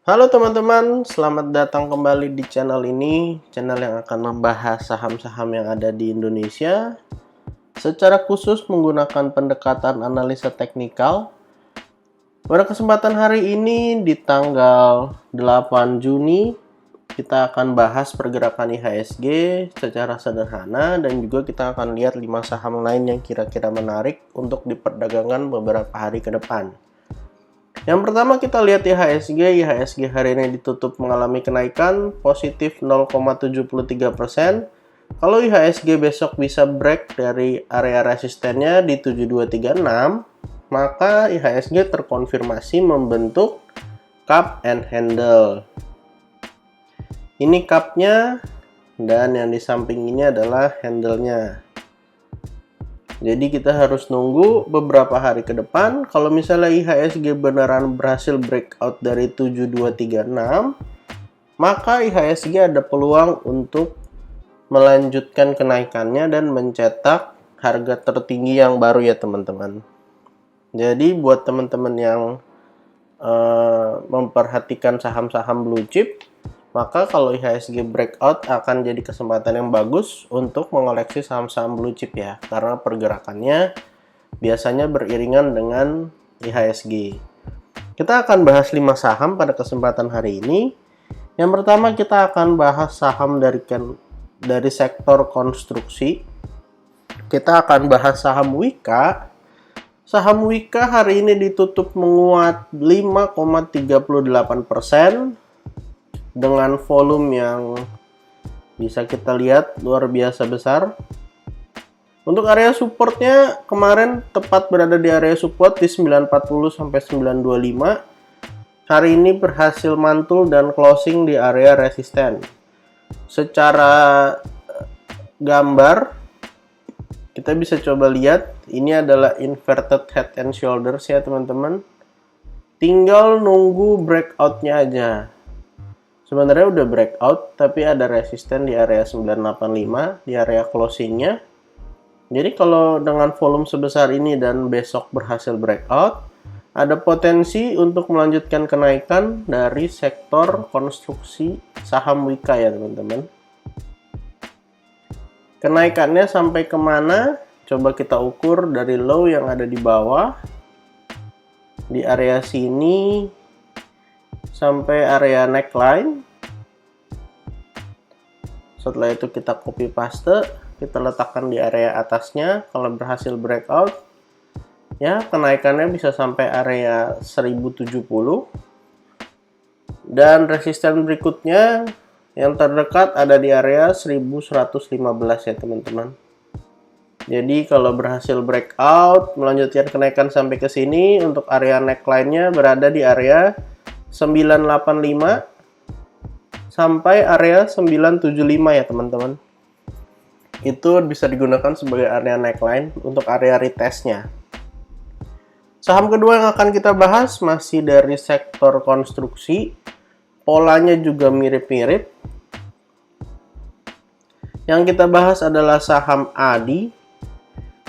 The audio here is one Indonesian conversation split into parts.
Halo teman-teman, selamat datang kembali di channel ini, channel yang akan membahas saham-saham yang ada di Indonesia secara khusus menggunakan pendekatan analisa teknikal. Pada kesempatan hari ini di tanggal 8 Juni, kita akan bahas pergerakan IHSG secara sederhana dan juga kita akan lihat 5 saham lain yang kira-kira menarik untuk diperdagangkan beberapa hari ke depan. Yang pertama kita lihat IHSG. IHSG hari ini ditutup mengalami kenaikan positif 0,73%. Kalau IHSG besok bisa break dari area resistennya di 7236, maka IHSG terkonfirmasi membentuk cup and handle. Ini cupnya dan yang di samping ini adalah handle-nya. Jadi kita harus nunggu beberapa hari ke depan. Kalau misalnya IHSG beneran berhasil breakout dari 7236, maka IHSG ada peluang untuk melanjutkan kenaikannya dan mencetak harga tertinggi yang baru ya teman-teman. Jadi buat teman-teman yang memperhatikan saham-saham blue chip, maka kalau IHSG breakout akan jadi kesempatan yang bagus untuk mengoleksi saham-saham blue chip ya, karena pergerakannya biasanya beriringan dengan IHSG. Kita akan bahas 5 saham pada kesempatan hari ini. Yang pertama kita akan bahas saham dari sektor konstruksi. Kita akan bahas saham Wika. Saham Wika hari ini ditutup menguat 5,38%. dengan volume yang bisa kita lihat luar biasa besar. Untuk area supportnya kemarin tepat berada di area support di 940 sampai 925. Hari ini berhasil mantul dan closing di area resisten. Secara gambar kita bisa coba lihat, ini adalah inverted head and shoulders ya teman-teman. Tinggal nunggu breakoutnya aja. Sebenarnya udah breakout, tapi ada resisten di area 985 di area closingnya. Jadi kalau dengan volume sebesar ini dan besok berhasil breakout, ada potensi untuk melanjutkan kenaikan dari sektor konstruksi saham Wika ya teman-teman. Kenaikannya sampai kemana? Coba kita ukur dari low yang ada di bawah. Di area sini sampai area neckline. Setelah itu kita copy paste, kita letakkan di area atasnya. Kalau berhasil breakout ya, kenaikannya bisa sampai area 1070. Dan resisten berikutnya yang terdekat ada di area 1115 ya teman-teman. Jadi kalau berhasil breakout melanjutkan kenaikan sampai ke sini, untuk area neckline-nya berada di area 985 sampai area 975 ya teman-teman. Itu bisa digunakan sebagai area neckline untuk area retestnya. Saham kedua yang akan kita bahas masih dari sektor konstruksi. Polanya juga mirip-mirip. Yang kita bahas adalah saham ADI.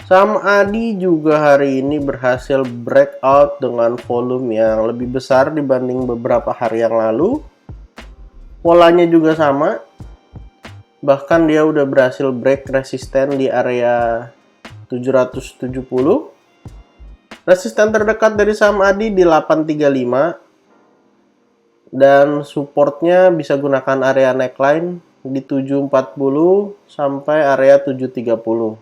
Saham ADI juga hari ini berhasil breakout dengan volume yang lebih besar dibanding beberapa hari yang lalu. Polanya juga sama. Bahkan dia udah berhasil break resisten di area 770. Resisten terdekat dari saham ADI di 835. Dan supportnya bisa gunakan area neckline di 740 sampai area 730.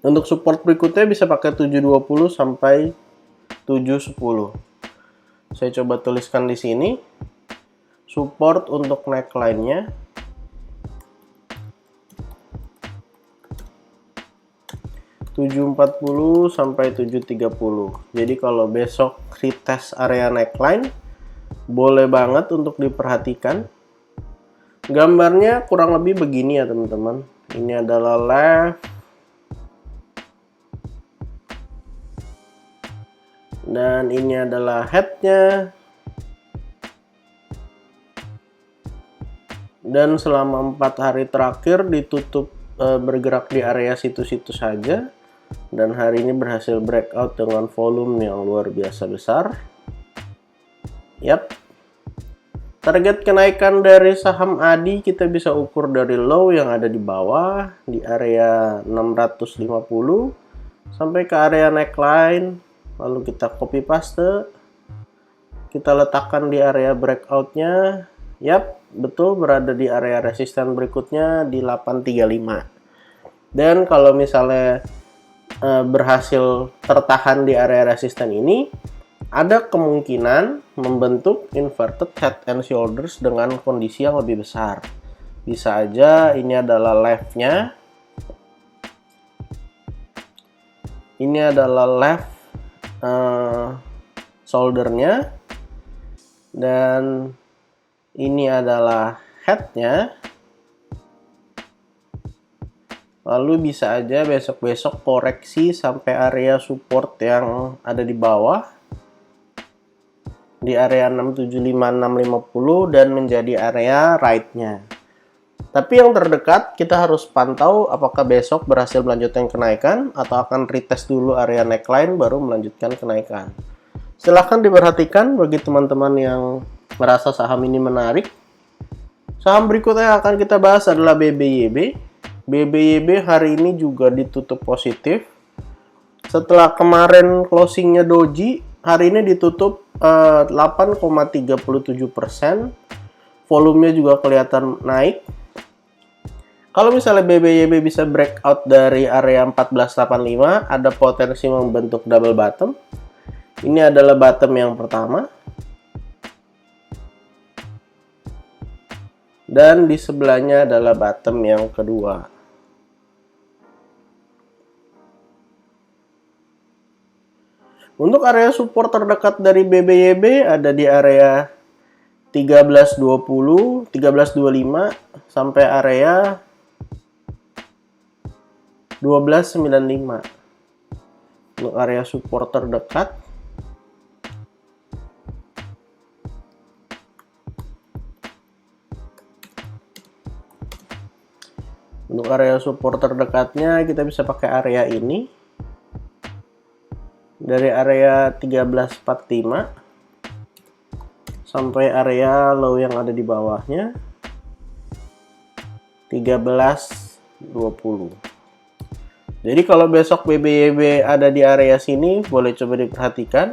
Untuk support berikutnya bisa pakai 720 sampai 710. Saya coba tuliskan di sini. Support untuk neckline-nya (740 sampai 730). Jadi kalau besok retest area neckline, boleh banget untuk diperhatikan. Gambarnya kurang lebih begini ya teman-teman. Ini adalah left dan ini adalah headnya. Dan selama 4 hari terakhir ditutup bergerak di area situ-situ saja. Dan hari ini berhasil breakout dengan volume yang luar biasa besar. Yap, Target kenaikan dari saham ADI kita bisa ukur dari low yang ada di bawah di area 650 sampai ke area neckline, lalu kita copy paste, kita letakkan di area breakoutnya. Yap, betul berada di area resisten berikutnya di 835. Dan kalau misalnya berhasil tertahan di area resisten ini, ada kemungkinan membentuk inverted head and shoulders dengan kondisi yang lebih besar. Bisa aja ini adalah left-nya, ini adalah left shoulder-nya, dan ini adalah head-nya. Lalu bisa aja besok-besok koreksi sampai area support yang ada di bawah di area 675-650 dan menjadi area right-nya. Tapi yang terdekat kita harus pantau apakah besok berhasil melanjutkan kenaikan atau akan retest dulu area neckline baru melanjutkan kenaikan. Silahkan diperhatikan bagi teman-teman yang merasa saham ini menarik. Saham berikutnya yang akan kita bahas adalah BBYB. BBYB hari ini juga ditutup positif. Setelah kemarin closingnya doji, hari ini ditutup 8,37%. Volumenya juga kelihatan naik. Kalau misalnya BBYB bisa breakout dari area 1485, ada potensi membentuk double bottom. Ini adalah bottom yang pertama. Dan di sebelahnya adalah bottom yang kedua. Untuk area support terdekat dari BBYB ada di area 1320, 1325 sampai area 1295. Untuk area support terdekat terdekatnya kita bisa pakai area ini. Dari area 1345 sampai area low yang ada di bawahnya 1320. Jadi kalau besok BBYB ada di area sini boleh coba diperhatikan.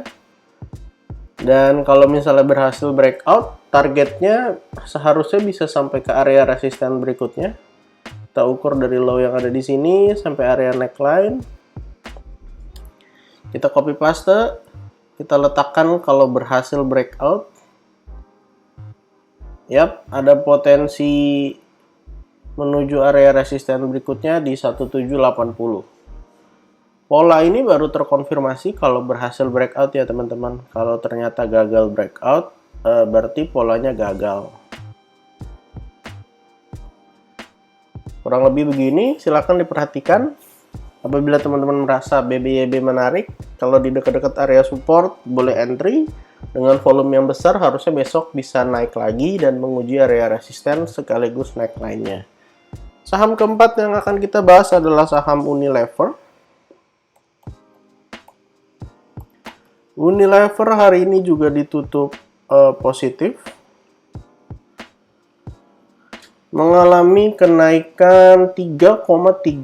Dan kalau misalnya berhasil breakout, targetnya seharusnya bisa sampai ke area resisten berikutnya. Kita ukur dari low yang ada di sini sampai area neckline. Kita copy paste, kita letakkan kalau berhasil breakout. Yap, ada potensi menuju area resisten berikutnya di 1780. Pola ini baru terkonfirmasi kalau berhasil breakout ya teman-teman. Kalau ternyata gagal breakout, berarti polanya gagal. Kurang lebih begini, silakan diperhatikan. Apabila teman-teman merasa BBYB menarik, kalau di dekat-dekat area support boleh entry. Dengan volume yang besar harusnya besok bisa naik lagi dan menguji area resisten sekaligus neckline-nya. Saham keempat yang akan kita bahas adalah saham Unilever. Unilever hari ini juga ditutup positif. Mengalami kenaikan 3,38%,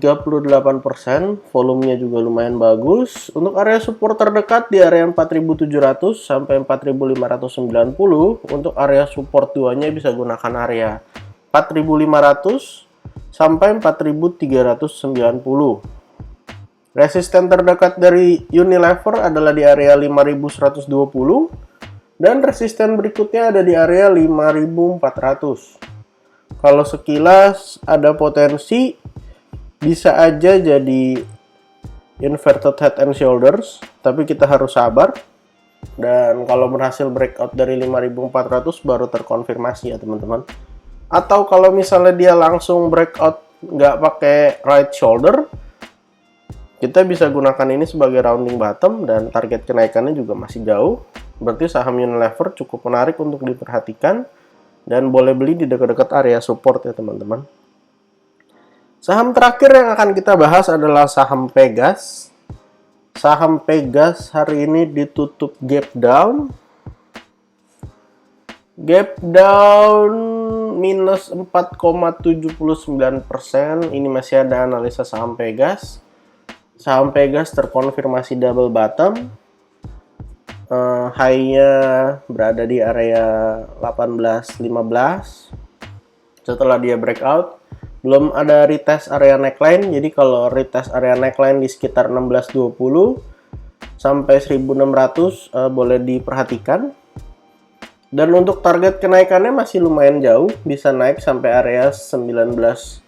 volumenya juga lumayan bagus. Untuk area support terdekat di area 4.700 sampai 4.590. Untuk area support 2-nya bisa gunakan area 4.500 sampai 4.390. Resisten terdekat dari Unilever adalah di area 5.120 dan resisten berikutnya ada di area 5.400. Kalau sekilas ada potensi bisa aja jadi inverted head and shoulders, tapi kita harus sabar. Dan kalau berhasil breakout dari 5.400 baru terkonfirmasi ya teman-teman. Atau kalau misalnya dia langsung breakout nggak pakai right shoulder, kita bisa gunakan ini sebagai rounding bottom dan target kenaikannya juga masih jauh. Berarti saham Unilever cukup menarik untuk diperhatikan. Dan boleh beli di dekat-dekat area support ya teman-teman. Saham terakhir yang akan kita bahas adalah saham Pegas. Saham Pegas hari ini ditutup gap down. Gap down minus 4,79%. Ini masih ada analisa saham Pegas. Saham Pegas terkonfirmasi double bottom. High-nya berada di area 18.15. Setelah dia breakout, belum ada retest area neckline. Jadi kalau retest area neckline di sekitar 1620 sampai 1600 boleh diperhatikan. Dan untuk target kenaikannya masih lumayan jauh, bisa naik sampai area 1970.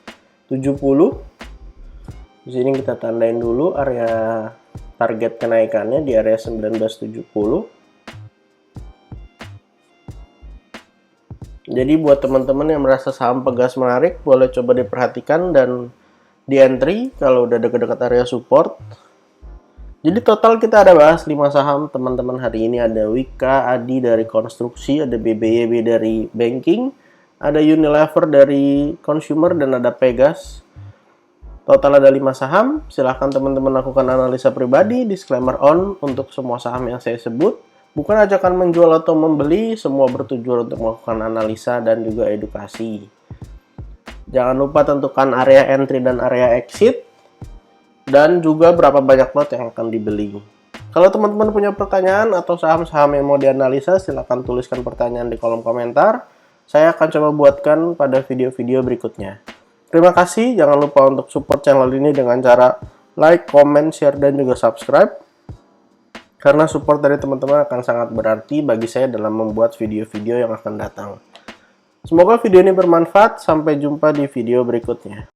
Di sini kita tandain dulu area target kenaikannya di area 1970. Jadi buat teman-teman yang merasa saham Pegas menarik, boleh coba diperhatikan dan di entry kalau udah dekat-dekat area support. Jadi total kita ada bahas 5 saham teman-teman hari ini. Ada Wika, Adi dari konstruksi, ada BBYB dari banking, ada Unilever dari consumer, dan ada Pegas. Total ada 5 saham. Silahkan teman-teman lakukan analisa pribadi. Disclaimer on untuk semua saham yang saya sebut. Bukan ajakan menjual atau membeli, semua bertujuan untuk melakukan analisa dan juga edukasi. Jangan lupa tentukan area entry dan area exit, dan juga berapa banyak lot yang akan dibeli. Kalau teman-teman punya pertanyaan atau saham-saham yang mau dianalisa, silahkan tuliskan pertanyaan di kolom komentar. Saya akan coba buatkan pada video-video berikutnya. Terima kasih, jangan lupa untuk support channel ini dengan cara like, comment, share, dan juga subscribe. Karena support dari teman-teman akan sangat berarti bagi saya dalam membuat video-video yang akan datang. Semoga video ini bermanfaat, sampai jumpa di video berikutnya.